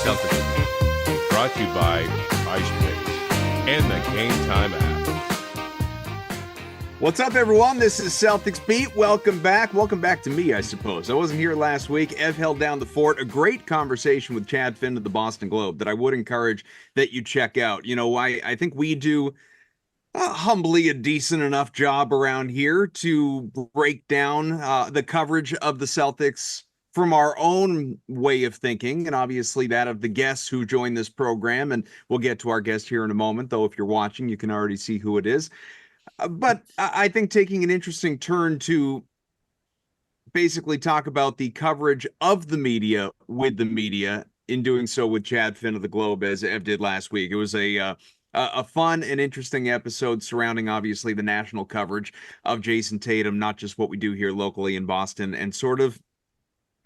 Celtics brought to you by Ice Picks and the Game Time app. What's up, everyone? This is Celtics Beat. Welcome back. Welcome back to me, I suppose. I wasn't here last week. Ev held down the fort. A great conversation with Chad Finn of the Boston Globe that I would encourage that you check out. You know, I think we do humbly a decent enough job around here to break down the coverage of the Celtics from our own way of thinking, and obviously that of the guests who join this program. And we'll get to our guest here in a moment, though if you're watching, you can already see who it is. But I think taking an interesting turn to basically talk about the coverage of the media with the media, in doing so with Chad Finn of the Globe, as Ev did last week. It was a fun and interesting episode surrounding, obviously, the national coverage of Jason Tatum, not just what we do here locally in Boston, and sort of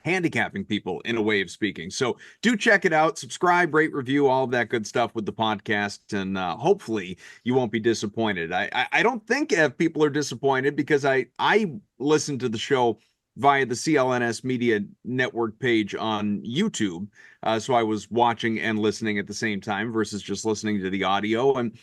handicapping people in a way of speaking. So do check it out, subscribe, rate, review, all of that good stuff with the podcast, and hopefully you won't be disappointed. I don't think if people are disappointed, because I listened to the show via the CLNS Media Network page on YouTube, so I was watching and listening at the same time versus just listening to the audio. And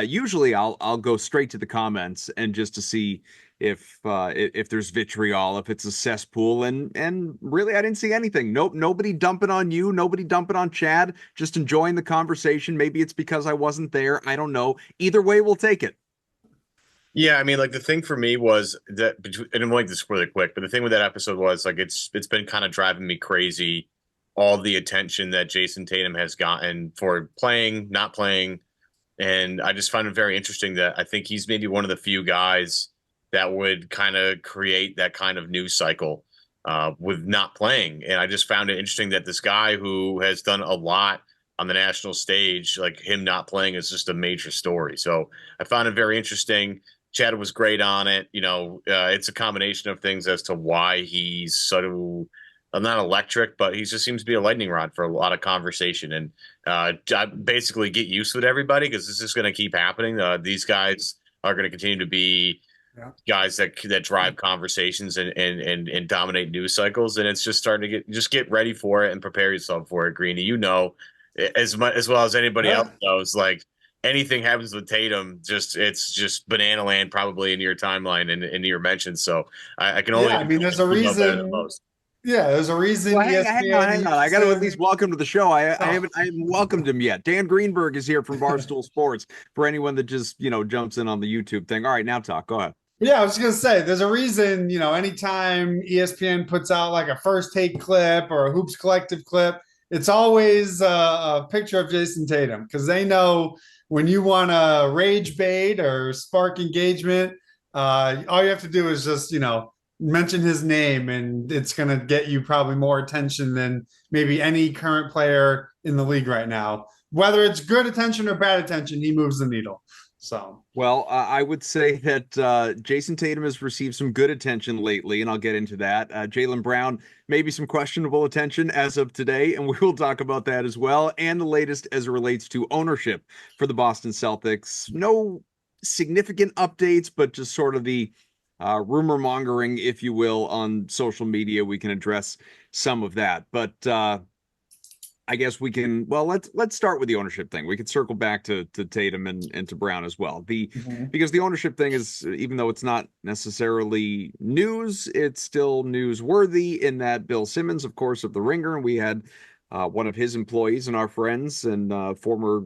usually I'll go straight to the comments and just to see if there's vitriol, if it's a cesspool, and really I didn't see anything. Nope, nobody dumping on you, nobody dumping on Chad, just enjoying the conversation. Maybe it's because I wasn't there, I don't know. Either way, we'll take it. Yeah, I mean, like, the thing for me was that, and I'm like this really quick, but the thing with that episode was, like, it's been kind of driving me crazy, all the attention that Jason Tatum has gotten for playing, not playing, and I just find it very interesting that I think he's maybe one of the few guys that would kind of create that kind of news cycle with not playing. And I just found it interesting that this guy who has done a lot on the national stage, like, him not playing is just a major story. So I found it very interesting. Chad was great on it. You know, it's a combination of things as to why he's sort of not electric, but he just seems to be a lightning rod for a lot of conversation. And I basically get used to it, everybody, because this is going to keep happening. These guys are going to continue to be guys that drive conversations and dominate news cycles, and it's just starting to get ready for it and prepare yourself for it, Greeny. You know, as well as anybody else knows, like, anything happens with Tatum, it's just banana land probably in your timeline and in your mentions. So I can only. Yeah, I mean, there's a reason. Yeah, there's a reason. Well, hang on. I got to at least welcome to the show. I haven't welcomed him yet. Dan Greenberg is here from Barstool Sports. For anyone that just jumps in on the YouTube thing. All right, now talk. Go ahead. Yeah, I was just gonna say, there's a reason. Anytime ESPN puts out like a first take clip or a Hoops Collective clip, it's always a picture of Jason Tatum, because they know when you want to rage bait or spark engagement, all you have to do is just mention his name, and it's going to get you probably more attention than maybe any current player in the league right now. Whether it's good attention or bad attention, he moves the needle. So, well, I would say that Jason Tatum has received some good attention lately, and I'll get into that. Jaylen Brown, maybe some questionable attention as of today, and we will talk about that as well. And the latest as it relates to ownership for the Boston Celtics. No significant updates, but just sort of the rumor mongering, if you will, on social media. We can address some of that, but I guess we can. Well, let's start with the ownership thing. We could circle back to Tatum and to Brown as well. Because the ownership thing is, even though it's not necessarily news, it's still newsworthy in that Bill Simmons, of course, of the Ringer, and we had one of his employees and our friends and former,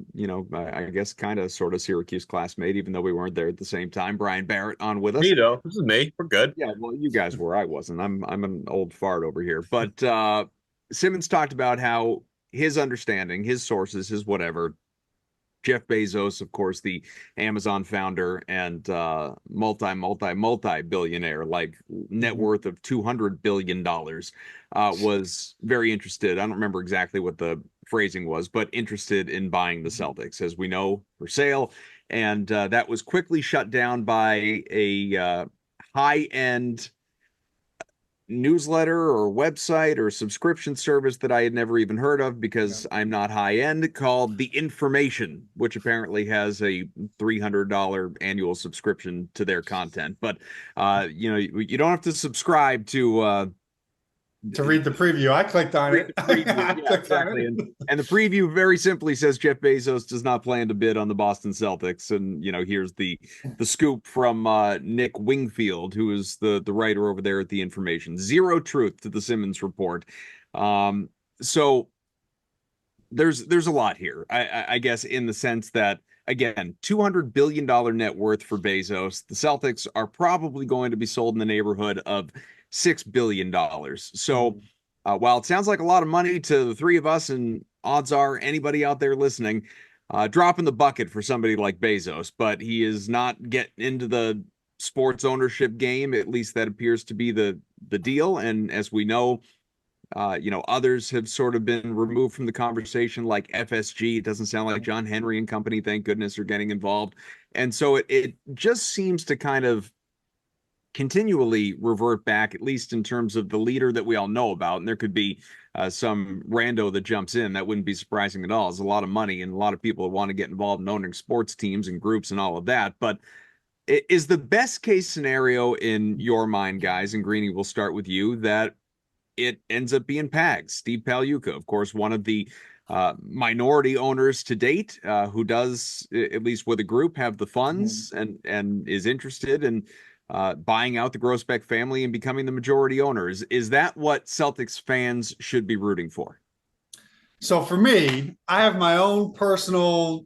I guess, kind of sort of Syracuse classmate, even though we weren't there at the same time, Brian Barrett, on with us. This is me. We're good. Yeah, well, you guys were. I wasn't. I'm an old fart over here. But Simmons talked about how his understanding, his sources, his whatever, Jeff Bezos, of course, the Amazon founder and multi-billionaire, like net worth of $200 billion, was very interested. I don't remember exactly what the phrasing was, but interested in buying the Celtics, as we know, for sale. And that was quickly shut down by a high-end newsletter or website or subscription service that I had never even heard of, because I'm not high end, called The Information, which apparently has a $300 annual subscription to their content. But you don't have to subscribe to to read the preview. I clicked on Read it. the preview. I Yeah, clicked on exactly. it. And the preview very simply says Jeff Bezos does not plan to bid on the Boston Celtics. And here's the scoop from Nick Wingfield, who is the writer over there at The Information. Zero truth to the Simmons report. So there's a lot here, I guess, in the sense that, again, $200 billion net worth for Bezos. The Celtics are probably going to be sold in the neighborhood of $6 billion. So while it sounds like a lot of money to the three of us, and odds are anybody out there listening, drop in the bucket for somebody like Bezos, but he is not getting into the sports ownership game. At least that appears to be the deal. And as we know, others have sort of been removed from the conversation, like FSG. It doesn't sound like John Henry and company, thank goodness, are getting involved. And so it just seems to kind of continually revert back, at least in terms of the leader that we all know about. And there could be some rando that jumps in. That wouldn't be surprising at all. There's a lot of money and a lot of people that want to get involved in owning sports teams and groups and all of that. But is the best case scenario in your mind, guys, and Greeny, we'll start with you, that it ends up being Pags, Steve Pagliuca, of course, one of the minority owners to date, who does, at least with a group, have the funds and is interested in buying out the Grossbeck family and becoming the majority owners. Is that what Celtics fans should be rooting for? So for me, I have my own personal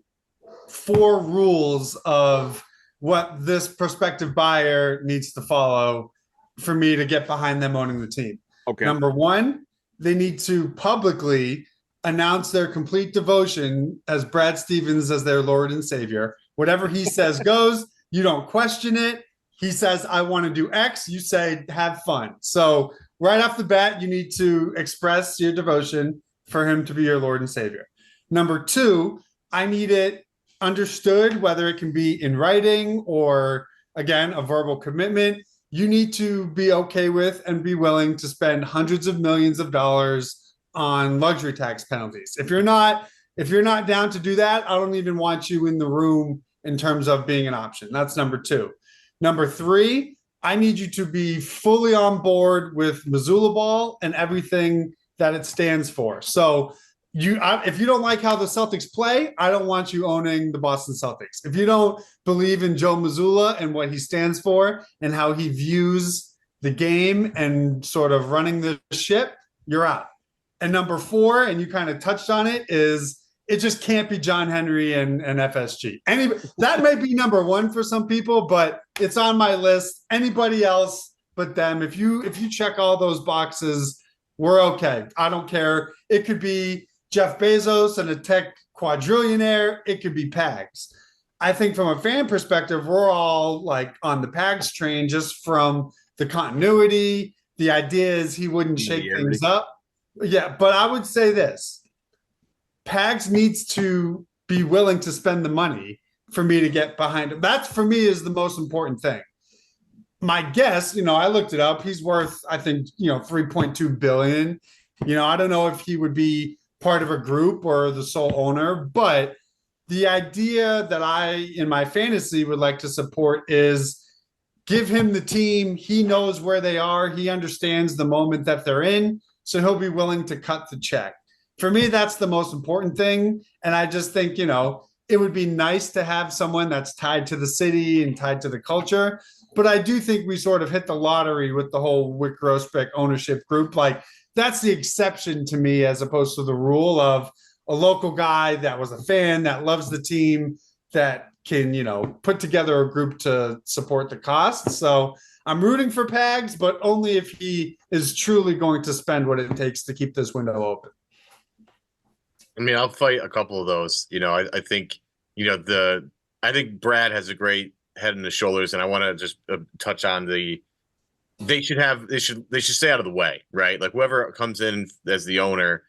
4 rules of what this prospective buyer needs to follow for me to get behind them owning the team. Okay. Number 1, they need to publicly announce their complete devotion as Brad Stevens as their Lord and Savior. Whatever he says goes. You don't question it. He says, I want to do X. You say, have fun. So right off the bat, you need to express your devotion for him to be your Lord and Savior. Number 2, I need it understood, whether it can be in writing or, again, a verbal commitment. You need to be okay with and be willing to spend hundreds of millions of dollars on luxury tax penalties. If you're not down to do that, I don't even want you in the room in terms of being an option. That's number 2. Number 3, I need you to be fully on board with Missoula ball and everything that it stands for. So if you don't like how the Celtics play, I don't want you owning the Boston Celtics. If you don't believe in Joe Mazzulla and what he stands for and how he views the game and sort of running the ship, you're out. And number 4, and you kind of touched on it, is it just can't be John Henry and FSG. That may be number 1 for some people, but it's on my list. Anybody else but them, if you check all those boxes, we're okay. I don't care. It could be Jeff Bezos and a tech quadrillionaire. It could be Pags. I think from a fan perspective, we're all like on the Pags train just from the continuity. The idea is he wouldn't shake things up. Yeah, but I would say this. Pags needs to be willing to spend the money for me to get behind him. That, for me, is the most important thing. My guess, I looked it up. He's worth, I think, $3.2 billion. I don't know if he would be part of a group or the sole owner, but the idea that I, in my fantasy, would like to support is give him the team. He knows where they are. He understands the moment that they're in, so he'll be willing to cut the check. For me, that's the most important thing. And I just think, it would be nice to have someone that's tied to the city and tied to the culture. But I do think we sort of hit the lottery with the whole Wyc Grousbeck ownership group. Like, that's the exception to me, as opposed to the rule of a local guy that was a fan, that loves the team, that can, put together a group to support the costs. So I'm rooting for Pags, but only if he is truly going to spend what it takes to keep this window open. I mean, I'll fight a couple of those. I think, I think Brad has a great head and the shoulders, and I want to just touch on they should stay out of the way, right? Like, whoever comes in as the owner,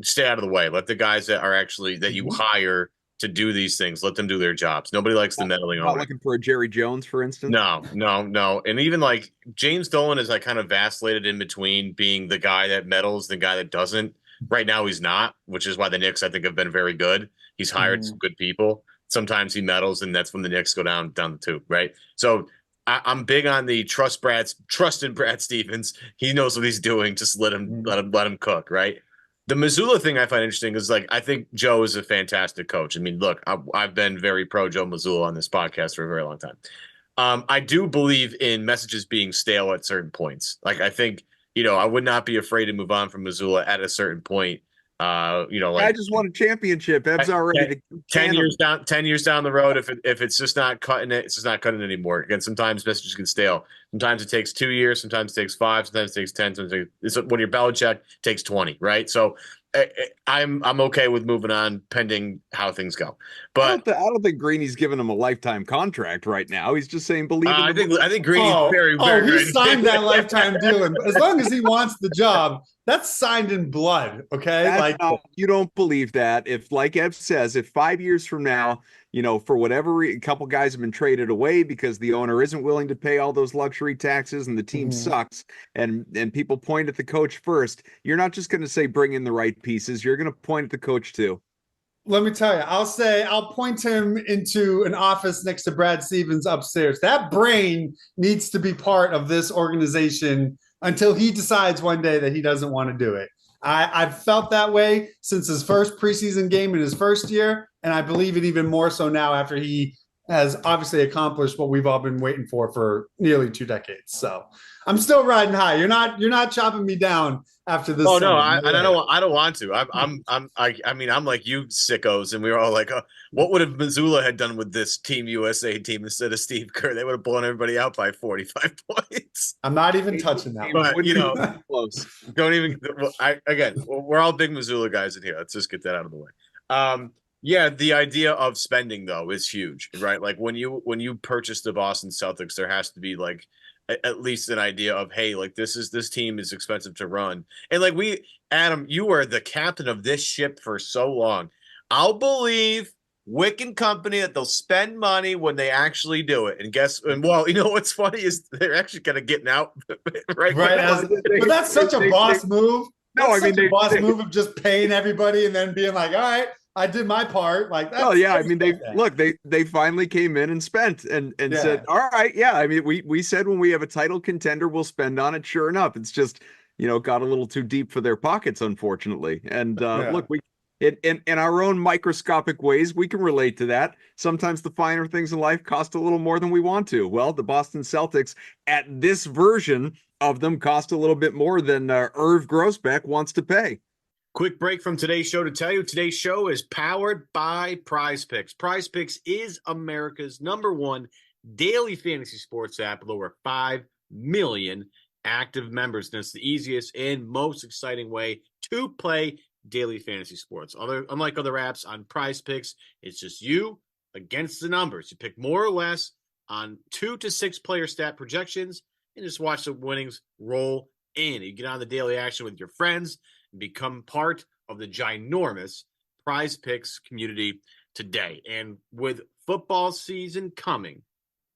stay out of the way. Let the guys that are actually that you hire to do these things, let them do their jobs. Nobody likes the meddling owner. Not looking for a Jerry Jones, for instance. No. And even like James Dolan is like kind of vacillated in between being the guy that meddles, the guy that doesn't. Right now he's not, which is why the Knicks, I think, have been very good. He's hired some good people. Sometimes he meddles, and that's when the Knicks go down the tube, right? So I'm big on the trust in Brad Stevens. He knows what he's doing. Just let him cook, right? The Missoula thing I find interesting is like I think Joe is a fantastic coach. I mean, look, I've been very pro Joe Missoula on this podcast for a very long time. I do believe in messages being stale at certain points. Like I think, I would not be afraid to move on from Missoula at a certain point. I just won a championship. Ev's already 10 years down the road. If it's just not cutting it, it's just not cutting it anymore. Again, sometimes messages get stale. Sometimes it takes 2 years. Sometimes it takes 5. Sometimes it takes 10. When you're Belichick, it takes 20. Right. So I'm okay with moving on pending how things go. But I don't think Greeny's giving him a lifetime contract right now. He's just saying believe in I think Greeny's very he signed that lifetime deal, and as long as he wants the job, that's signed in blood. Okay, you don't believe that. If, like Ev says, if 5 years from now, for whatever a couple guys have been traded away because the owner isn't willing to pay all those luxury taxes and the team sucks, and people point at the coach first, you're not just going to say bring in the right pieces. You're going to point at the coach too. Let me tell you, I'll point him into an office next to Brad Stevens upstairs. That brain needs to be part of this organization until he decides one day that he doesn't want to do it. I've felt that way since his first preseason game in his first year, and I believe it even more so now after he has obviously accomplished what we've all been waiting for nearly 2 decades. So I'm still riding high. You're not chopping me down after this. Oh no, I don't want to. I mean, I'm like you sickos, and we were all like, what would have Missoula had done with this Team USA team instead of Steve Kerr? They would have blown everybody out by 45 points. I'm not even touching that. But close. Don't even. We're all big Missoula guys in here. Let's just get that out of the way. Yeah, the idea of spending though is huge, right? Like when you purchase the Boston Celtics, there has to be like at least an idea of, hey, like this team is expensive to run. And like Adam, you were the captain of this ship for so long. I'll believe Wick and company that they'll spend money when they actually do it. And what's funny is they're actually kind of getting out right. But that's such a boss move. No, I mean, the boss move of just paying everybody and then being like, all right, I did my part. Like, oh yeah, I mean, they finally came in and spent and said, all right, yeah. I mean, we said when we have a title contender, we'll spend on it. Sure enough, it's just got a little too deep for their pockets, unfortunately. And look, we in our own microscopic ways, we can relate to that. Sometimes the finer things in life cost a little more than we want to. Well, the Boston Celtics at this version of them cost a little bit more than Irv Grousbeck wants to pay. Quick break from today's show to tell you today's show is powered by Prize Picks. Prize Picks is America's #1 daily fantasy sports app with over 5 million active members. And it's the easiest and most exciting way to play daily fantasy sports. Unlike other apps on Prize Picks, it's just you against the numbers. You pick more or less on 2 to 6 player stat projections and just watch the winnings roll in. You get on the daily action with your friends and become part of the ginormous Prize Picks community today. And with football season coming,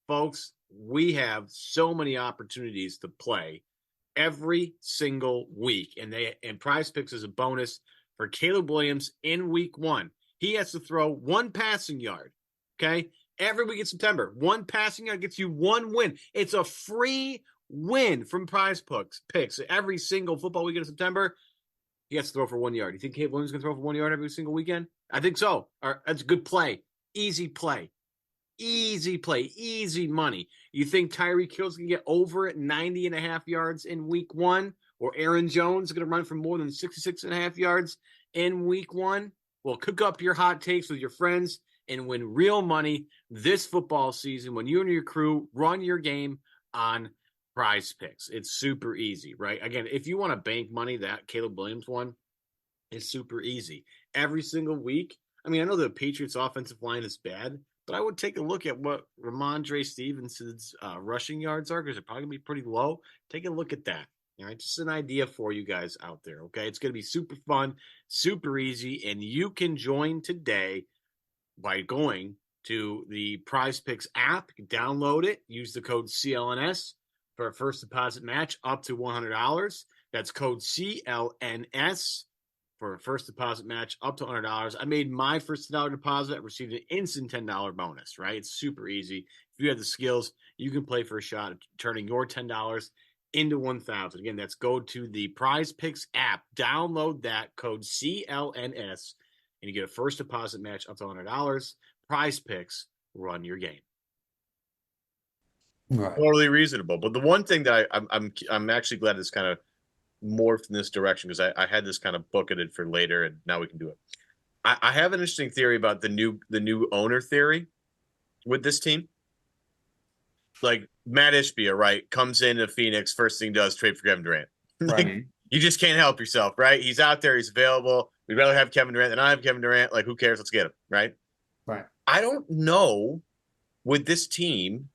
folks, we have so many opportunities to play every single week. And Prize Picks is a bonus for Caleb Williams in week 1. He has to throw 1 passing yard. Okay. Every week in September, 1 passing yard gets you 1 win. It's a free win from Prize Picks. Every single football weekend in September, he has to throw for 1 yard. You think Caleb Williams can throw for 1 yard every single weekend? I think so. That's a good play. Easy play. Easy money. You think Tyreek Hill's going to get over at 90.5 yards in week 1? Or Aaron Jones is going to run for more than 66.5 yards in week 1? Well, cook up your hot takes with your friends and win real money this football season when you and your crew run your game on Prize Picks. It's super easy, right? Again, if you want to bank money, that Caleb Williams one is super easy. Every single week, I mean, I know the Patriots offensive line is bad, but I would take a look at what Ramondre Stevenson's rushing yards are because they're probably going to be pretty low. Take a look at that. All right, just an idea for you guys out there, okay? It's going to be super fun, super easy, and you can join today by going to the Prize Picks app. You can download it, use the code CLNS for a first deposit match up to $100. That's code CLNS for a first deposit match up to $100. I made my first $10 deposit. I received an instant $10 bonus, right? It's super easy. If you have the skills, you can play for a shot at turning your $10 into 1,000. Again, that's go to the Prize Picks app, download that code CLNS, and you get a first deposit match up to $100. Prize Picks, run your game. Right. Totally reasonable. But the one thing that I'm actually glad this kind of morphed in this direction, because I had this kind of bucketed for later, and now we can do it. I have an interesting theory about the new owner theory with this team. Like Matt Ishbia, right, comes into Phoenix, first thing does trade for Kevin Durant. Like, Right. you just can't help yourself, right? He's out there, he's available. We'd rather have Kevin Durant than I have Kevin Durant. Like, who cares? Let's get him, right? Right. I don't know with this team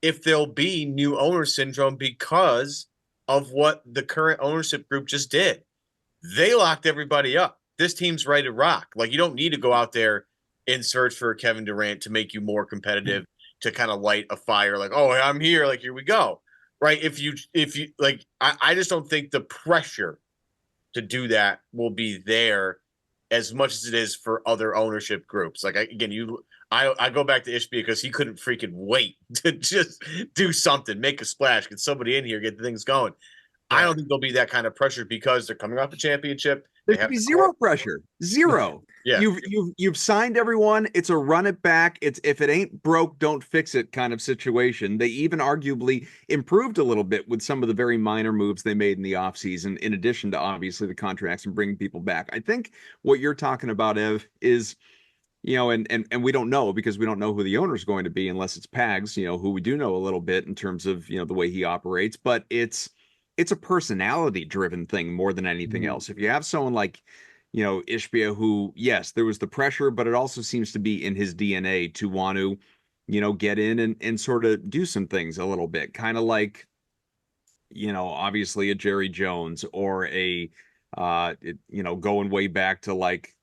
if there'll be new owner syndrome because of what the current ownership group just did. They locked everybody up. This team's ready to rock. Like, you don't need to go out there and search for Kevin Durant to make you more competitive, to kind of light a fire. Like, oh, I'm here. Like, here we go. Right. If you like, I just don't think the pressure to do that will be there as much as it is for other ownership groups. Like, I go back to Ishbia because he couldn't freaking wait to just do something, make a splash, get somebody in here, get things going. I don't think there'll be that kind of pressure because they're coming off a championship. There could be zero pressure. Zero. Yeah. You've signed everyone. It's a run it back. It's if it ain't broke, don't fix it kind of situation. They even arguably improved a little bit with some of the very minor moves they made in the offseason, in addition to obviously the contracts and bringing people back. I think what you're talking about, Ev, is, you know, and we don't know because we don't know who the owner is going to be unless it's Pags, you know, who we do know a little bit in terms of, you know, the way he operates, but it's a personality driven thing more than anything else. If you have someone like, you know, Ishbia, who, yes, there was the pressure, but it also seems to be in his DNA to want to, you know, get in and sort of do some things a little bit, kind of like, you know, obviously a Jerry Jones or a, you know, going way back to like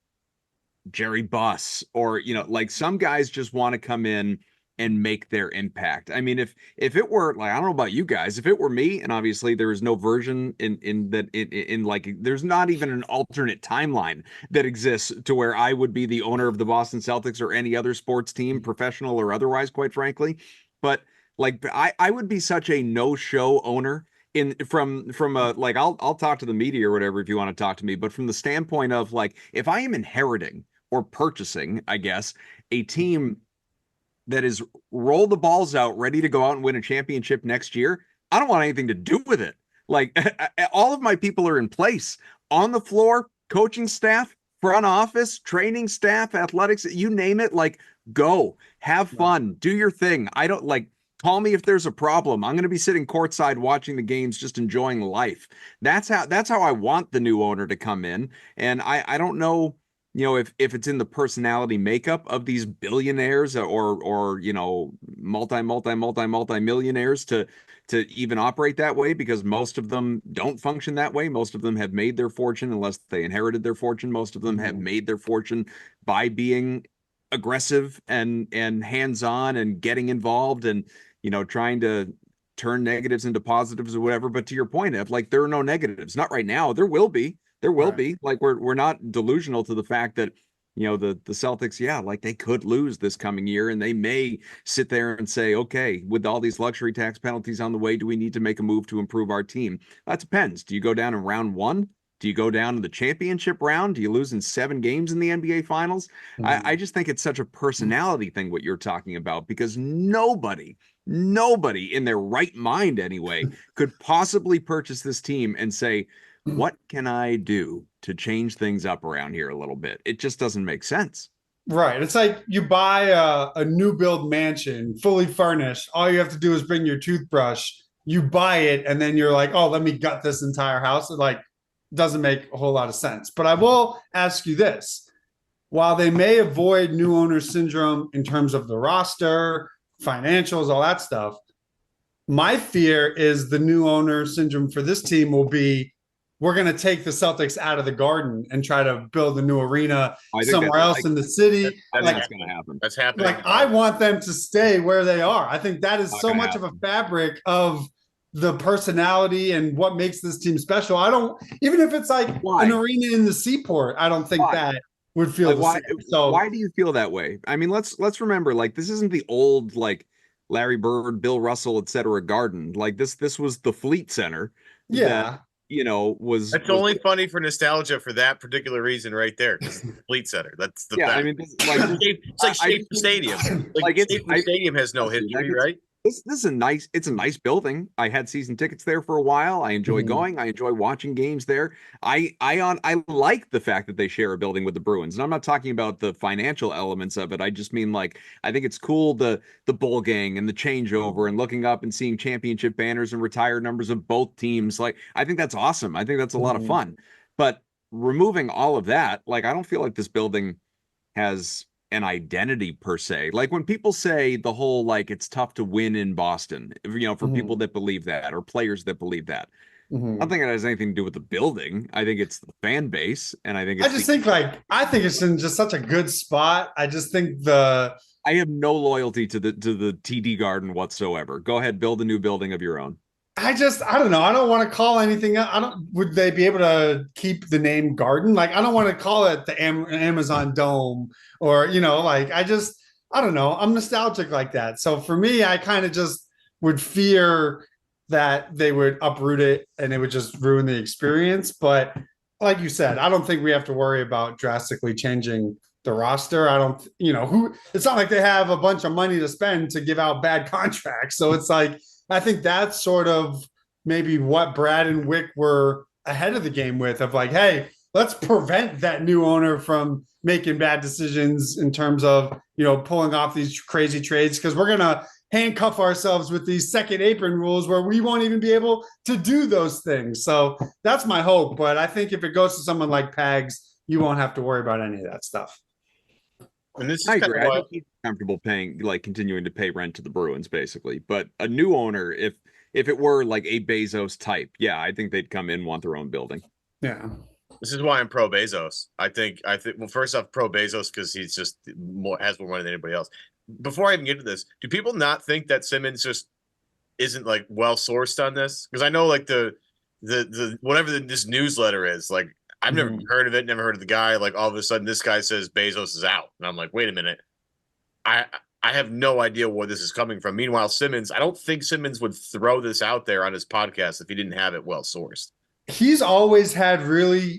Jerry Buss, or, you know, like some guys just want to come in and make their impact. I mean, if it were like, I don't know about you guys, if it were me, and obviously there is no version in like, there's not even an alternate timeline that exists to where I would be the owner of the Boston Celtics or any other sports team, professional or otherwise, quite frankly. But like, I would be such a no-show owner from a, like, I'll talk to the media or whatever if you want to talk to me, but from the standpoint of like, if I am inheriting or purchasing, I guess, a team that is roll the balls out, ready to go out and win a championship next year, I don't want anything to do with it. Like, all of my people are in place on the floor, coaching staff, front office, training staff, athletics, you name it. Like, go have fun, do your thing. I don't like, call me if there's a problem. I'm going to be sitting courtside watching the games, just enjoying life. That's how I want the new owner to come in. And I don't know, you know, if it's in the personality makeup of these billionaires or you know, multi-millionaires to even operate that way, because most of them don't function that way. Most of them have made their fortune, unless they inherited their fortune. Most of them have made their fortune by being aggressive and hands-on and getting involved and, you know, trying to turn negatives into positives or whatever. But to your point, Ev, like, there are no negatives. Not right now. There will be. There will be. Like, we're not delusional to the fact that, you know, the Celtics, yeah, like, they could lose this coming year, and they may sit there and say, okay, with all these luxury tax penalties on the way, do we need to make a move to improve our team? That depends. Do you go down in round one? Do you go down in the championship round? Do you lose in 7 games in the NBA Finals? I just think it's such a personality thing, what you're talking about, because nobody in their right mind anyway could possibly purchase this team and say, what can I do to change things up around here a little bit? It just doesn't make sense. Right. It's like you buy a new build mansion, fully furnished. All you have to do is bring your toothbrush. You buy it, and then you're like, oh, let me gut this entire house. It like doesn't make a whole lot of sense. But I will ask you this. While they may avoid new owner syndrome in terms of the roster, financials, all that stuff, my fear is the new owner syndrome for this team will be, we're going to take the Celtics out of the Garden and try to build a new arena somewhere else in the city. That's going to happen. That's happening. Like, I want them to stay where they are. I think that is so much of a fabric of the personality and what makes this team special. I don't, even if it's like Why? an arena in the Seaport, I don't think Why? that would feel Like the why same. So why do you feel that way? I mean, let's remember, like, this isn't the old like Larry Bird, Bill Russell, etc. Garden. Like this was the Fleet Center that yeah, was That's was only funny for nostalgia for that particular reason right there, because it's the Fleet Center. That's the yeah. I best. mean, It's like I Schaefer just Stadium. like Like it's Schaefer Stadium has no like history, right? this is a nice, it's a nice building. I had season tickets there for a while. I enjoy Mhm. going. I enjoy watching games there. I like the fact that they share a building with the Bruins. And I'm not talking about the financial elements of it. I just mean, like, I think it's cool, the bowl gang and the changeover and looking up and seeing championship banners and retired numbers of both teams. Like, I think that's awesome. I think that's a lot of Mhm. fun. But removing all of that, like, I don't feel like this building has an identity per se. Like when people say the whole, like, it's tough to win in Boston, for people Mhm. that believe that or players that believe that. I don't Mhm. think it has anything to do with the building. I think it's the fan base, and I think I it's just the. think I think it's in just such a good spot. I just think the I have no loyalty to the TD Garden whatsoever. Go ahead, build a new building of your own. I don't know. I don't want to call anything. I don't. Would they be able to keep the name Garden? Like I don't want to call it the Amazon Dome or like I don't know. I'm nostalgic like that. So for me, I kind of just would fear that they would uproot it and it would just ruin the experience. But like you said, I don't think we have to worry about drastically changing the roster. I don't, who. It's not like they have a bunch of money to spend to give out bad contracts. So it's like I think that's sort of maybe what Brad and Wick were ahead of the game with, of like, hey, let's prevent that new owner from making bad decisions in terms of, pulling off these crazy trades, because we're going to handcuff ourselves with these second apron rules where we won't even be able to do those things. So that's my hope. But I think if it goes to someone like Pags, you won't have to worry about any of that stuff. And this is I kind agree. of I why think he's comfortable paying, like, continuing to pay rent to the Bruins, basically. But a new owner, if it were like a Bezos type, yeah, I think they'd come in, want their own building. Yeah. this is why I'm pro Bezos. I think well, first off, pro Bezos because he's just has more money than anybody else. Before I even get to this, do people not think that Simmons just isn't like well sourced on this? Because I know like the whatever this newsletter is, like I've never heard of it, never heard of the guy. Like all of a sudden, this guy says Bezos is out, and I'm like, wait a minute, I I have no idea where this is coming from. Meanwhile, Simmons, I don't think Simmons would throw this out there on his podcast if he didn't have it well sourced. He's always had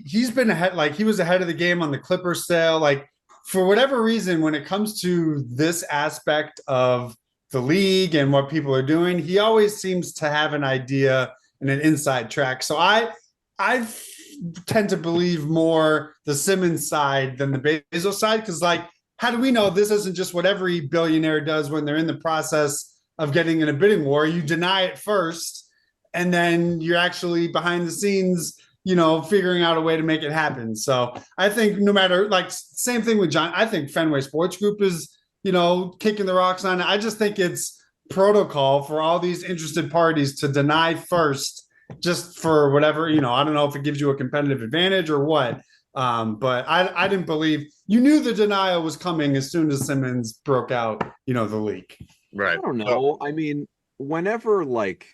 he's been ahead, like he was ahead of the game on the Clippers sale. Like for whatever reason, when it comes to this aspect of the league and what people are doing, he always seems to have an idea and an inside track. So I tend to believe more the Simmons side than the Bezos side, because like, how do we know this isn't just what every billionaire does when they're in the process of getting in a bidding war? You deny it first, and then you're actually behind the scenes, figuring out a way to make it happen. So I think no matter, like, same thing with John. I think Fenway Sports Group is, kicking the rocks on it. I just think it's protocol for all these interested parties to deny first, just for whatever, I don't know if it gives you a competitive advantage or what. But I didn't believe, you knew the denial was coming as soon as Simmons broke out, the leak. Right. I don't know. I mean, whenever, like,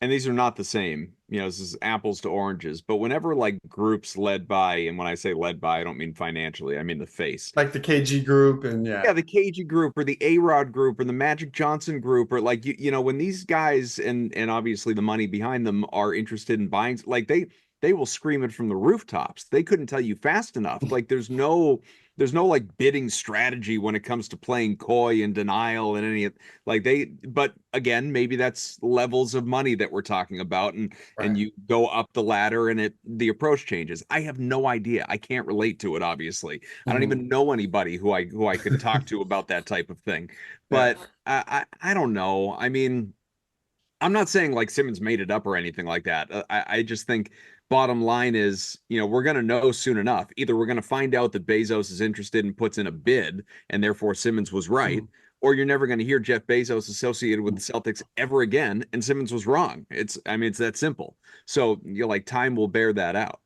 and these are not the same, this is apples to oranges, but whenever, like, groups led by, and when I say led by, I don't mean financially, I mean the face. Like the KG group and Yeah, the KG group or the A-Rod group or the Magic Johnson group, or like, when these guys and obviously the money behind them are interested in buying, like, they will scream it from the rooftops. They couldn't tell you fast enough. Like there's no like bidding strategy when it comes to playing coy and denial and any of, like, but again, maybe that's levels of money that we're talking about, and Right. and you go up the ladder and the approach changes. I have no idea. I can't relate to it, obviously. I don't even know anybody who I could talk to about that type of thing. But I don't know. I mean, I'm not saying like Simmons made it up or anything like that. I just think bottom line is, we're going to know soon enough. Either we're going to find out that Bezos is interested and puts in a bid, and therefore Simmons was right, or you're never going to hear Jeff Bezos associated with the Celtics ever again, and Simmons was wrong. It's that simple. So, like, time will bear that out.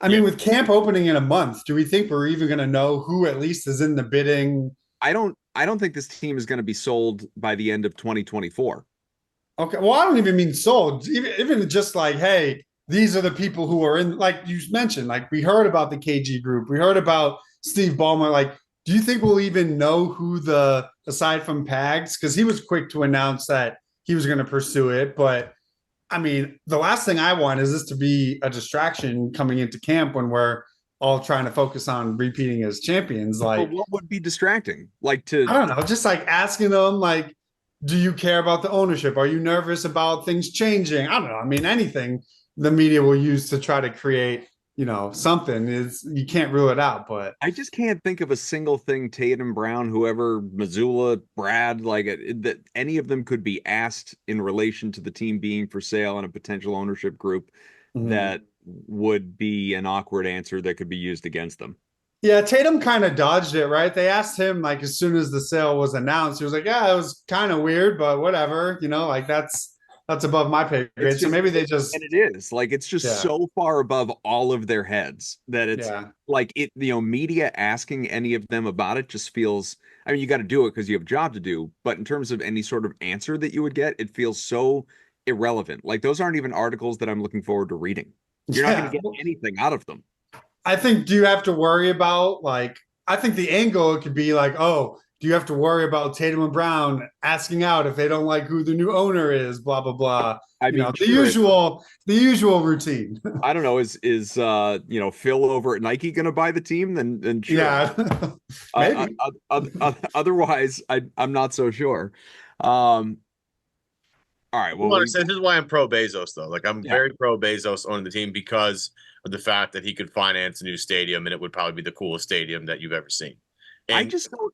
I mean, with camp opening in a month, do we think we're even going to know who at least is in the bidding? I don't think this team is going to be sold by the end of 2024. Okay. Well, I don't even mean sold. Even just like, hey, these are the people who are in, like you mentioned, like we heard about the KG group. We heard about Steve Ballmer. Like, do you think we'll even know who aside from Pags? Because he was quick to announce that he was going to pursue it. But I mean, the last thing I want is this to be a distraction coming into camp when we're all trying to focus on repeating as champions. But Like, what would be distracting? Like I don't know, just like asking them, like, do you care about the ownership? Are you nervous about things changing? I don't know. I mean, anything the media will use to try to create, something is you can't rule it out. But I just can't think of a single thing Tatum, Brown, whoever, Missoula, Brad, like that any of them could be asked in relation to the team being for sale and a potential ownership group that would be an awkward answer that could be used against them. yeah, Tatum kind of dodged it, right? They asked him like as soon as the sale was announced, he was like, "Yeah, it was kind of weird, but whatever." Like that's above my pay grade. So maybe they just and it is like it's just so far above all of their heads that it's like it, media asking any of them about it just feels. I mean, you got to do it because you have a job to do, but in terms of any sort of answer that you would get, it feels so irrelevant. Like those aren't even articles that I'm looking forward to reading. You're not going to get anything out of them. I think, do you have to worry about like, I think the angle could be like, oh, do you have to worry about Tatum and Brown asking out if they don't like who the new owner is, blah, blah, blah. I mean, the usual routine. I don't know. Is Phil over at Nike going to buy the team? Then sure. Yeah. Maybe. Otherwise, I'm not so sure. All right. Well, this is why I'm pro Bezos, though. Like, I'm very pro Bezos owning the team because of the fact that he could finance a new stadium, and it would probably be the coolest stadium that you've ever seen. And I just don't.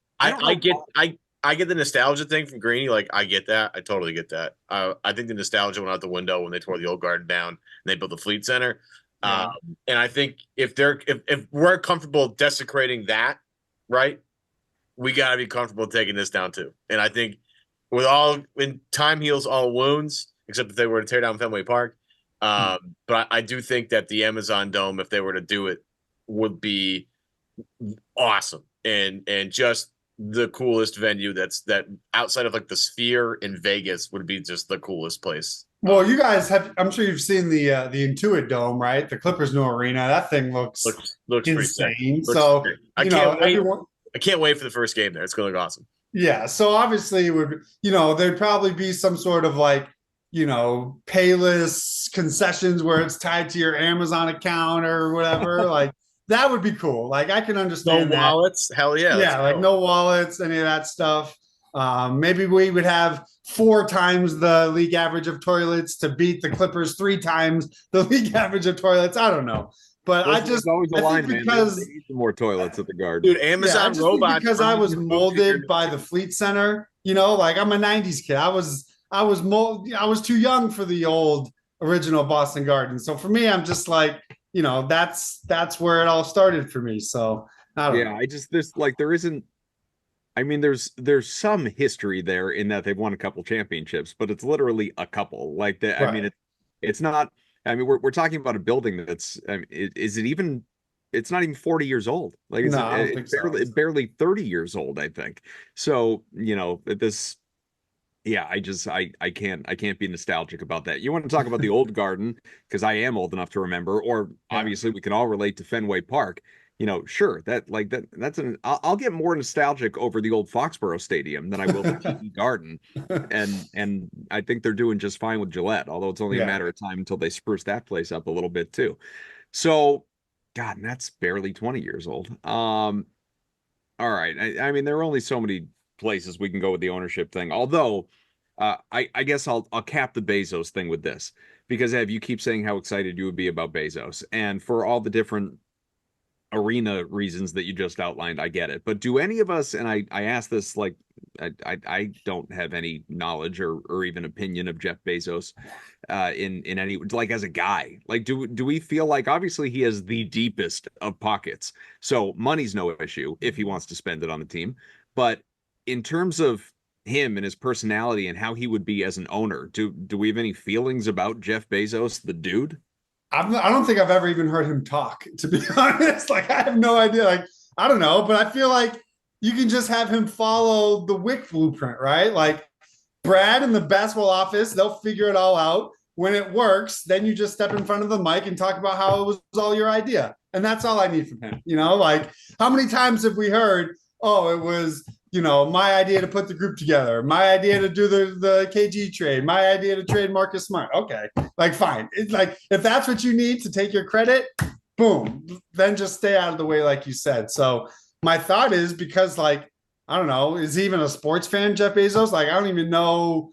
I get the nostalgia thing from Greeny. Like, I get that. I totally get that. I think the nostalgia went out the window when they tore the old garden down and they built the Fleet Center. And I think if we're comfortable desecrating that, right, we got to be comfortable taking this down too. And I think when time heals all wounds, except if they were to tear down Fenway Park. But I do think that the Amazon Dome, if they were to do it, would be awesome and just the coolest venue that outside of like the Sphere in Vegas would be just the coolest place. Well, you guys I'm sure you've seen the Intuit Dome, right? The Clippers' new arena. That thing looks insane. So I can't wait for the first game there. It's going to look awesome. Yeah. So obviously it would, there'd probably be some sort of like, payless concessions where it's tied to your Amazon account or whatever. Like that would be cool. Like I can understand no wallets. Hell yeah. Yeah. Like no wallets, any of that stuff. Maybe we would have 4 times the league average of toilets to beat the Clippers 3 times the league average of toilets. I don't know. But there's always a line, man. They need some more toilets at the Garden. Dude, Amazon robots. Because I was molded by the Fleet Center, like I'm a 90s kid. I was too young for the old original Boston Garden. So for me, I'm just like, that's where it all started for me. So I don't know. There's some history there in that they've won a couple championships, but it's literally a couple. Like that. Right. I mean, it's not. I mean, we're talking about a building that's. I mean, is it even? It's not even 40 years old. Like it's barely 30 years old, I think. So this. Yeah, I can't be nostalgic about that. You want to talk about the old Garden because I am old enough to remember, or obviously we can all relate to Fenway Park. Sure, I'll get more nostalgic over the old Foxborough Stadium than I will the TD Garden, and I think they're doing just fine with Gillette. Although it's only a matter of time until they spruce that place up a little bit too. So, God, and that's barely 20 years old. All right, I mean there are only so many places we can go with the ownership thing. Although, I guess I'll cap the Bezos thing with this because Ev, you keep saying how excited you would be about Bezos, and for all the different arena reasons that you just outlined, I get it. But do any of us, and I ask this like I don't have any knowledge or even opinion of Jeff Bezos in any like as a guy. Like do we feel like obviously he has the deepest of pockets, so money's no issue if he wants to spend it on the team, but in terms of him and his personality and how he would be as an owner, do we have any feelings about Jeff Bezos, the dude? I don't think I've ever even heard him talk, to be honest. Like, I have no idea. Like, I don't know, but I feel like you can just have him follow the Wick blueprint, right? Like, Brad in the basketball office, they'll figure it all out. When it works, then you just step in front of the mic and talk about how it was all your idea. And that's all I need from him. Like how many times have we heard, oh, it was, my idea to put the group together, my idea to do the KG trade, my idea to trade Marcus Smart. Okay, like fine. It's like if that's what you need to take your credit, boom, then just stay out of the way, like you said. So my thought is because like, I don't know, is he even a sports fan, Jeff Bezos? Like, I don't even know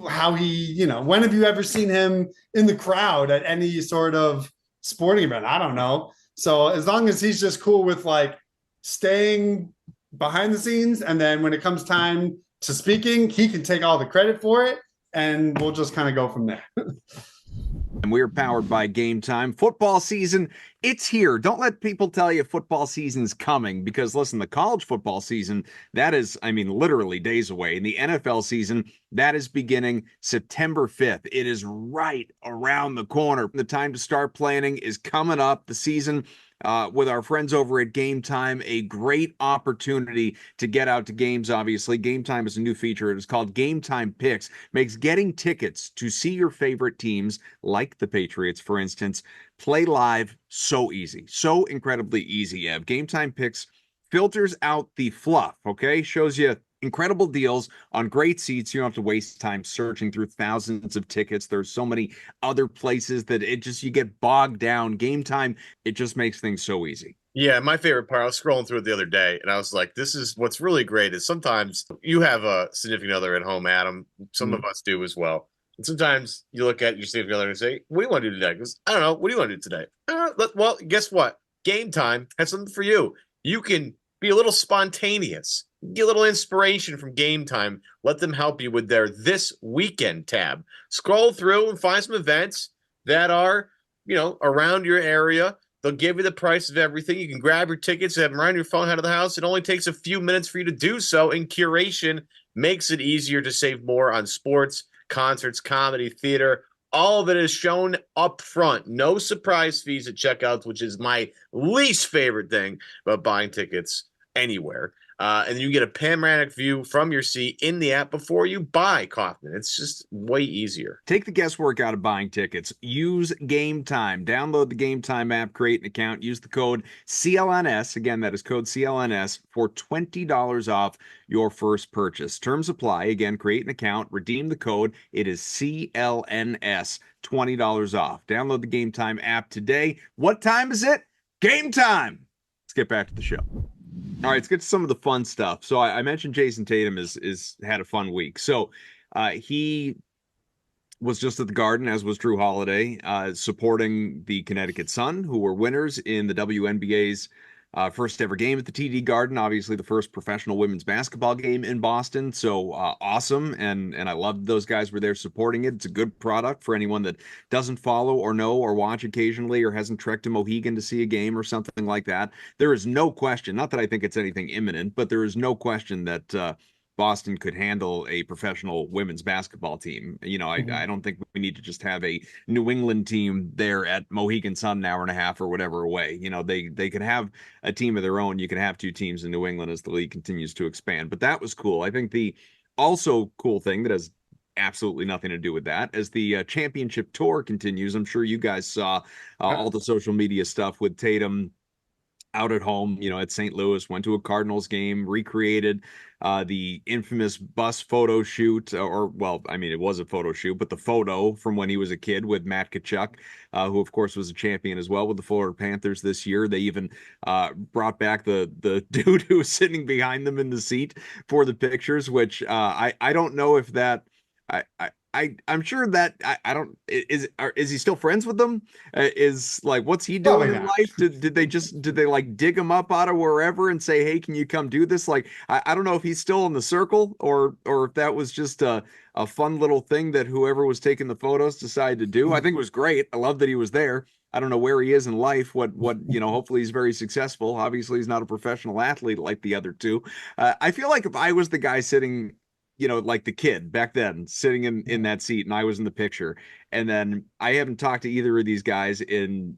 how he, when have you ever seen him in the crowd at any sort of sporting event? I don't know. So as long as he's just cool with like staying behind the scenes, and then when it comes time to speaking, he can take all the credit for it, and we'll just kind of go from there. And we're powered by Game Time. Football season, it's here. Don't let people tell you football season's coming, because listen, the college football season, that is, literally days away. And the NFL season, that is beginning September 5th. It is right around the corner. The time to start planning is coming up. The season with our friends over at Game Time, a great opportunity to get out to games, obviously. Game Time is a new feature. It is called Game Time Picks. Makes getting tickets to see your favorite teams, like the Patriots, for instance, play live so easy. So incredibly easy, Ev. Game Time Picks filters out the fluff, okay? Shows you incredible deals on great seats. You don't have to waste time searching through thousands of tickets. There's so many other places that you get bogged down. Game Time, it just makes things so easy. Yeah, my favorite part, I was scrolling through it the other day, and I was like, this is what's really great is sometimes you have a significant other at home, Adam. Some of us do as well. And sometimes you look at your significant other and say, what do you want to do today? Because I don't know. What do you want to do today? Well, guess what? Game Time has something for you. You can be a little spontaneous. Get a little inspiration from Game Time. Let them help you with their This Weekend tab. Scroll through and find some events that are, around your area. They'll give you the price of everything. You can grab your tickets, have them right on your phone out of the house. It only takes a few minutes for you to do so, and curation makes it easier to save more on sports, concerts, comedy, theater. All of it is shown up front. No surprise fees at checkouts, which is my least favorite thing about buying tickets anywhere. And you get a panoramic view from your seat in the app before you buy, Kaufman. It's just way easier. Take the guesswork out of buying tickets. Use Game Time. Download the Game Time app, create an account, use the code CLNS. Again, that is code CLNS for $20 off your first purchase. Terms apply. Again, create an account, redeem the code. It is CLNS, $20 off. Download the Game Time app today. What time is it? Game time. Let's get back to the show. All right, let's get to some of the fun stuff. So I mentioned Jayson Tatum is had a fun week. So he was just at the Garden, as was Drew Holiday, supporting the Connecticut Sun, who were winners in the WNBA's first ever game at the TD Garden. Obviously, the first professional women's basketball game in Boston. So awesome, and I love those guys were there supporting it. It's a good product for anyone that doesn't follow or know or watch occasionally or hasn't trekked to Mohegan to see a game or something like that. There is no question, not that I think it's anything imminent, but there is no question that Boston could handle a professional women's basketball team. I don't think we need to just have a New England team there at Mohegan Sun an hour and a half or whatever away. They could have a team of their own. You can have two teams in New England as the league continues to expand. But that was cool. I think the also cool thing that has absolutely nothing to do with that as the championship tour continues. I'm sure you guys saw all the social media stuff with Tatum out at home, at St. Louis, went to a Cardinals game, recreated the infamous bus photo shoot, it was a photo shoot, but the photo from when he was a kid with Matt Tkachuk, who of course was a champion as well with the Florida Panthers this year. They even brought back the dude who was sitting behind them in the seat for the pictures, which I don't know if that I'm sure that I don't is he still friends with them? Is like what's he doing in life? Did they like dig him up out of wherever and say, hey, can you come do this? Like I don't know if he's still in the circle or if that was just a fun little thing that whoever was taking the photos decided to do. I think it was great. I love that he was there. I don't know where he is in life. What hopefully he's very successful. Obviously he's not a professional athlete like the other two. I feel like if I was the guy sitting, like the kid back then sitting in that seat and I was in the picture, and then I haven't talked to either of these guys in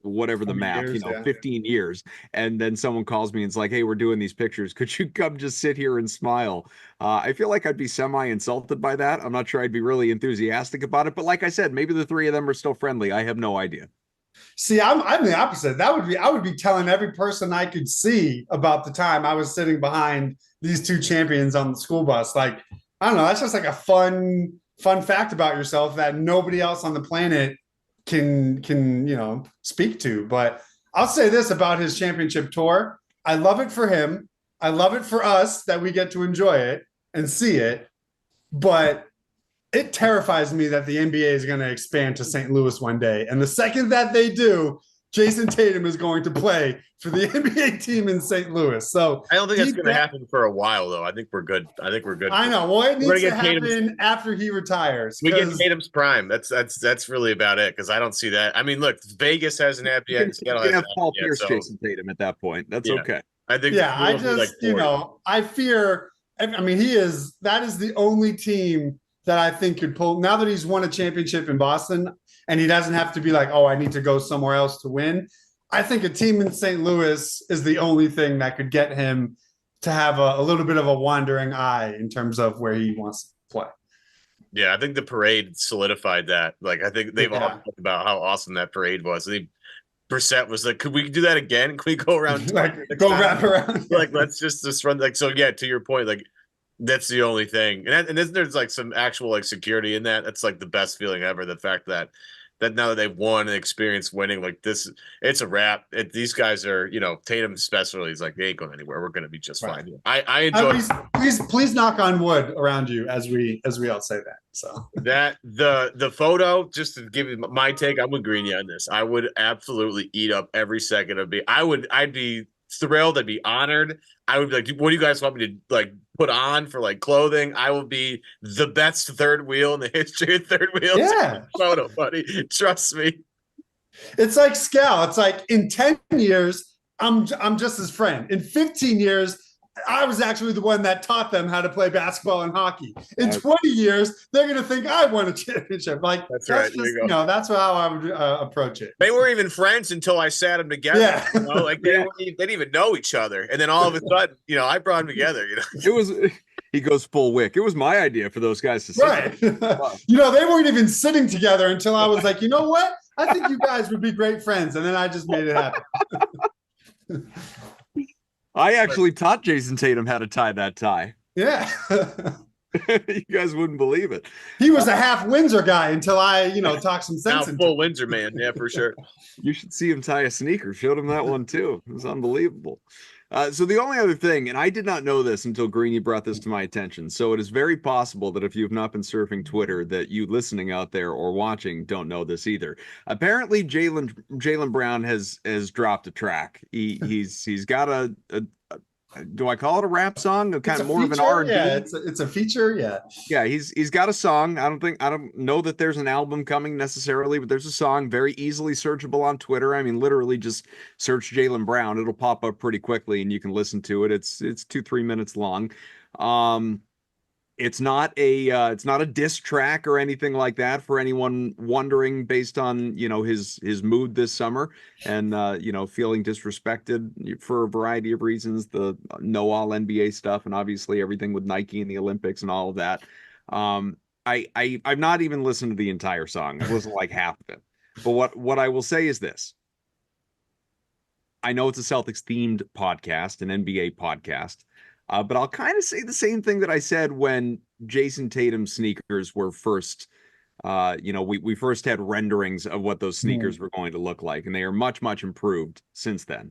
whatever the 20 math, years, yeah. 15 years. And then someone calls me and it's like, hey, we're doing these pictures. Could you come just sit here and smile? I feel like I'd be semi-insulted by that. I'm not sure I'd be really enthusiastic about it. But like I said, maybe the three of them are still friendly. I have no idea. See, I'm the opposite. I would be telling every person I could see about the time I was sitting behind these two champions on the school bus. Like, I don't know, that's just like a fun fact about yourself that nobody else on the planet can speak to. But I'll say this about his championship tour. I love it for him. I love it for us that we get to enjoy it and see it. But it terrifies me that the NBA is going to expand to St. Louis one day. And the second that they do, Jayson Tatum is going to play for the NBA team in St. Louis. So I don't think that's going to happen for a while, though. I think we're good. I know. Well, it needs to happen after he retires. We get Tatum's prime. That's really about it, because I don't see that. I mean, look, Vegas hasn't happened yet. You can have Paul Pierce, Jayson Tatum at that point. That's okay. I think. Yeah, I just I fear. I mean, that is the only team that I think could pull, now that he's won a championship in Boston and he doesn't have to be like, oh, I need to go somewhere else to win. I think a team in St. Louis is the only thing that could get him to have a little bit of a wandering eye in terms of where he wants to play. Yeah, I think the parade solidified that. Like, I think they've all talked about how awesome that parade was. Brissett was like, could we do that again? Can we go around? Like, go wrap around. Like, let's just run. Like, so yeah, to your point, like, that's the only thing. And there's like some actual like security in that. That's like the best feeling ever. The fact that now that they've won and experienced winning, like this, it's a wrap. These guys are, Tatum especially, he's like, they ain't going anywhere. We're going to be just fine. I enjoy. Please knock on wood around you as we all say that. So that the photo, just to give you my take, I'm with Greeny on this. I would absolutely eat up every second of it. I'd be thrilled. I'd be honored. I would be like, what do you guys want me to like put on for like clothing? I will be the best third wheel in the history of third wheels. Yeah. Photo, buddy. Trust me. It's like Scal. It's like in 10 years, I'm just his friend. In 15 years, I was actually the one that taught them how to play basketball and hockey. In 20 years, they're going to think I won a championship. Like that's right. Just, that's how I would approach it. They weren't even friends until I sat them together. Yeah. Like they didn't even know each other. And then all of a sudden, I brought them together. It was. He goes full wick. It was my idea for those guys to sit. Right. They weren't even sitting together until I was like, you know what? I think you guys would be great friends. And then I just made it happen. I actually taught Jayson Tatum how to tie that tie. Yeah. You guys wouldn't believe it. He was a half Windsor guy until I, talked some sense into full Windsor man. Yeah, for sure. You should see him tie a sneaker. Showed him that one too. It was unbelievable. So the only other thing, and I did not know this until Greeny brought this to my attention. So it is very possible that if you've not been surfing Twitter, that you listening out there or watching don't know this either. Apparently, Jaylen Brown has dropped a track. He's got a do I call it a rap song? Kind of more feature, of an R&B. Yeah, it's a feature. Yeah. Yeah, he's got a song. I don't know that there's an album coming necessarily, but there's a song very easily searchable on Twitter. I mean, literally just search Jaylen Brown. It'll pop up pretty quickly and you can listen to it. It's 2-3 minutes long. It's not a diss track or anything like that for anyone wondering, based on his mood this summer and feeling disrespected for a variety of reasons, the no all NBA stuff and obviously everything with Nike and the Olympics and all of that. I've not even listened to the entire song. I listened to like half of it. But what I will say is this. I know it's a Celtics themed podcast, an NBA podcast. But I'll kind of say the same thing that I said when Jayson Tatum sneakers were first, we first had renderings of what those sneakers were going to look like, and they are much, much improved since then.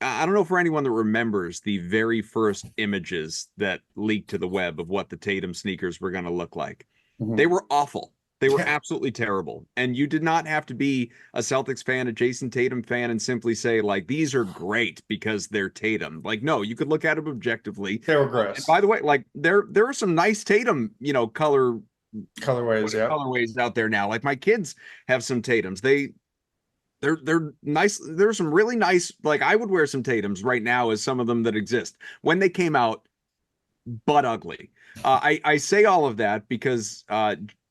I don't know for anyone that remembers the very first images that leaked to the web of what the Tatum sneakers were going to look like. Mm-hmm. They were awful. They were absolutely terrible. And you did not have to be a Celtics fan, a Jayson Tatum fan, and simply say, like, these are great because they're Tatum. Like, no, you could look at them objectively. They were gross. And by the way, like, there are some nice Tatum, colorways out there now. Like, my kids have some Tatums. They're nice. There's some really nice, like, I would wear some Tatums right now as some of them that exist. When they came out, but ugly. I say all of that because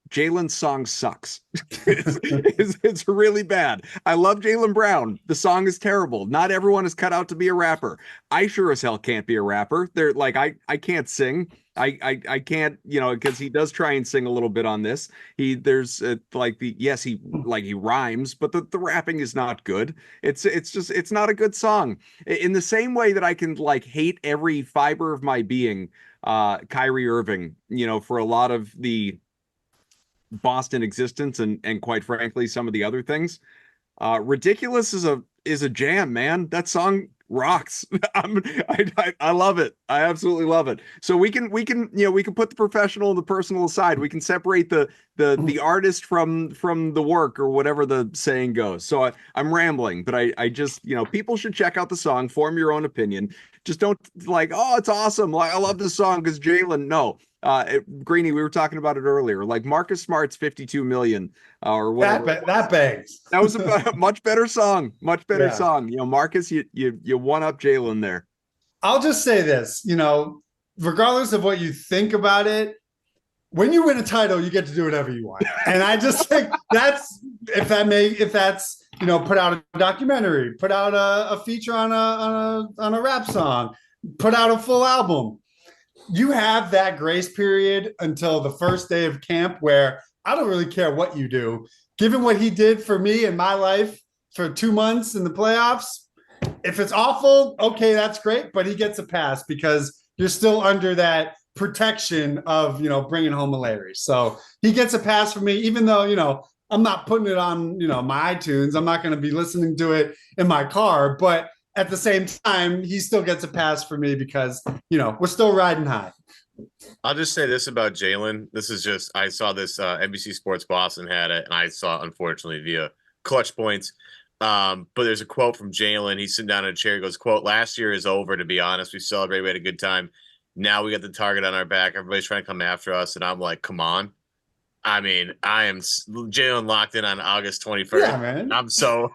Jaylen's song sucks. It's really bad. I love Jaylen Brown. The song is terrible. Not everyone is cut out to be a rapper. I sure as hell can't be a rapper. They're like, I can't sing. I can't, because he does try and sing a little bit on this. There's he rhymes, but the rapping is not good. It's not a good song. In the same way that I can like hate every fiber of my being, Kyrie Irving, for a lot of the Boston existence and quite frankly some of the other things. Ridiculous is a jam, man. That song rocks. I love it. I absolutely love it. So we can put the professional and the personal aside. We can separate the artist from the work, or whatever the saying goes. So I'm rambling, but I just, people should check out the song, form your own opinion. Just don't like, oh, it's awesome, like I love this song because Jaylen. No. Greeny, we were talking about it earlier. Like Marcus Smart's 52 million or whatever. That bangs. That was a much better song. Much better song. Marcus, you one up Jaylen there. I'll just say this, regardless of what you think about it, when you win a title, you get to do whatever you want. And I just think that's if that's put out a documentary, put out a feature on a rap song, put out a full album. You have that grace period until the first day of camp where I don't really care what you do. Given what he did for me in my life for 2 months in the playoffs, if it's awful, okay, that's great, but he gets a pass because you're still under that protection of, bringing home a Larry. So he gets a pass for me, even though, I'm not putting it on, my iTunes. I'm not going to be listening to it in my car, but at the same time, he still gets a pass for me because, we're still riding high. I'll just say this about Jaylen. I saw this NBC Sports Boston had it, and I saw, unfortunately, via Clutch Points. But there's a quote from Jaylen. He's sitting down in a chair. He goes, quote, "Last year is over, to be honest. We celebrated. We had a good time. Now we got the target on our back. Everybody's trying to come after us." And I'm like, come on. I mean, I am Jaylen locked in on August 21st. Yeah, man. I'm so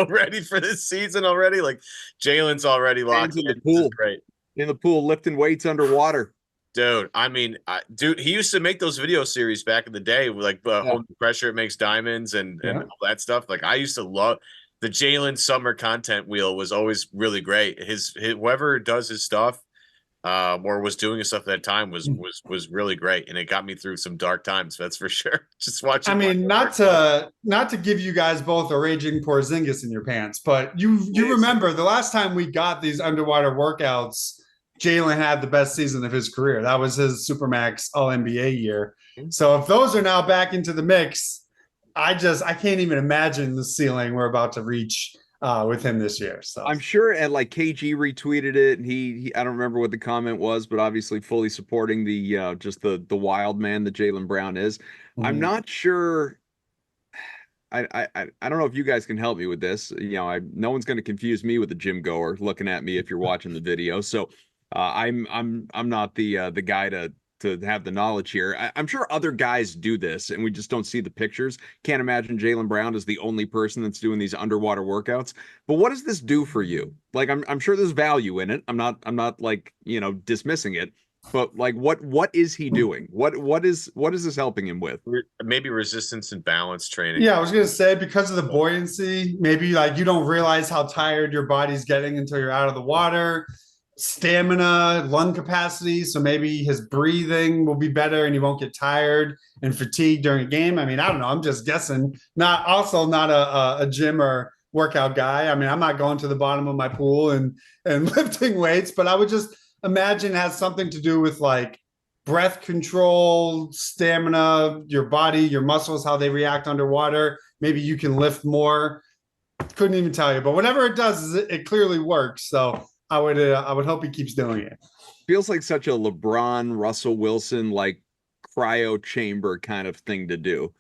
ready for this season already. Like Jalen's already locked in. The pool. Great. In the pool, lifting weights underwater. Dude, I mean, he used to make those video series back in the day, like Home Pressure It Makes Diamonds and all that stuff. Like I used to love the Jaylen summer content wheel. Was always really great. His whoever does his stuff, or was doing his stuff at that time was really great, and it got me through some dark times. That's for sure. Just watching. I mean, not to give you guys both a raging Porzingis in your pants, but you remember the last time we got these underwater workouts, Jaylen had the best season of his career. That was his Supermax All-NBA year. So if those are now back into the mix, I can't even imagine the ceiling we're about to reach with him this year. So I'm sure, and like KG retweeted it, and he I don't remember what the comment was, but obviously fully supporting the just the wild man that Jaylen Brown is. I'm not sure. I don't know if you guys can help me with this. No one's going to confuse me with a gym goer looking at me if you're watching the video. So I'm not the guy to have the knowledge here. I'm sure other guys do this, and we just don't see the pictures. Can't imagine Jaylen Brown is the only person that's doing these underwater workouts. But what does this do for you? Like, I'm sure there's value in it. I'm not like dismissing it. But like, what is he doing? What is this helping him with? Maybe resistance and balance training. Yeah, I was gonna say because of the buoyancy, maybe like you don't realize how tired your body's getting until you're out of the water. Stamina, lung capacity, so maybe his breathing will be better and he won't get tired and fatigued during a game. I mean, I don't know. I'm just guessing. Not a gym or workout guy. I mean, I'm not going to the bottom of my pool and lifting weights, but I would just imagine it has something to do with like breath control, stamina, your body, your muscles, how they react underwater. Maybe you can lift more. Couldn't even tell you, but whatever it does, it clearly works. So I would hope he keeps doing it. Feels like such a LeBron, Russell Wilson, like cryo chamber kind of thing to do.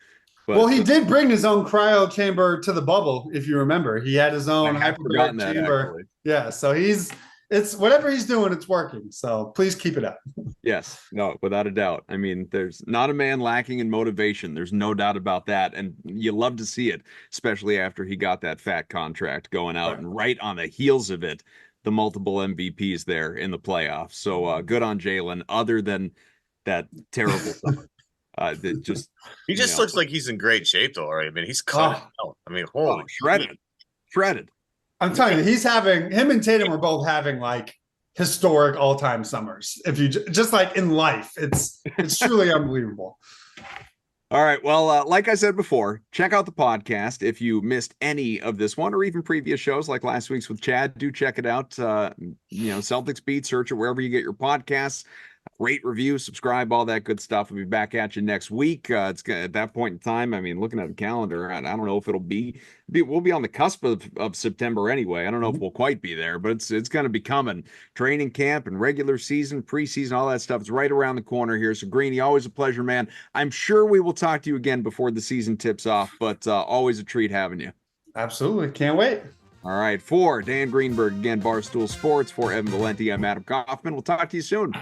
But, well, he did bring his own cryo chamber to the bubble, if you remember. He had his own hyperbaric chamber. Actually. Yeah, so it's whatever he's doing, it's working. So please keep it up. Yes, no, without a doubt. I mean, there's not a man lacking in motivation. There's no doubt about that. And you love to see it, especially after he got that fat contract going out and right on the heels of it. The multiple MVPs there in the playoffs. So good on Jaylen, other than that terrible summer. That just He just looks like he's in great shape, though. Right? I mean, he's cut. I mean, holy shredded. I'm telling you, him and Tatum are both having like historic all-time summers. If you just like in life, it's truly unbelievable. All right. Well, like I said before, check out the podcast. If you missed any of this one or even previous shows like last week's with Chad, do check it out. Celtics Beat, search it wherever you get your podcasts. Rate, review, subscribe, all that good stuff. We'll be back at you next week. It's at that point in time. I mean, looking at the calendar, I don't know if it'll we'll be on the cusp of September anyway. I don't know if we'll quite be there, but it's going to be coming. Training camp and regular season, preseason, all that stuff is right around the corner here. So, Greeny, always a pleasure, man. I'm sure we will talk to you again before the season tips off, but always a treat having you. Absolutely. Can't wait. All right. For Dan Greenberg, again, Barstool Sports, for Evan Valenti, I'm Adam Kaufman. We'll talk to you soon.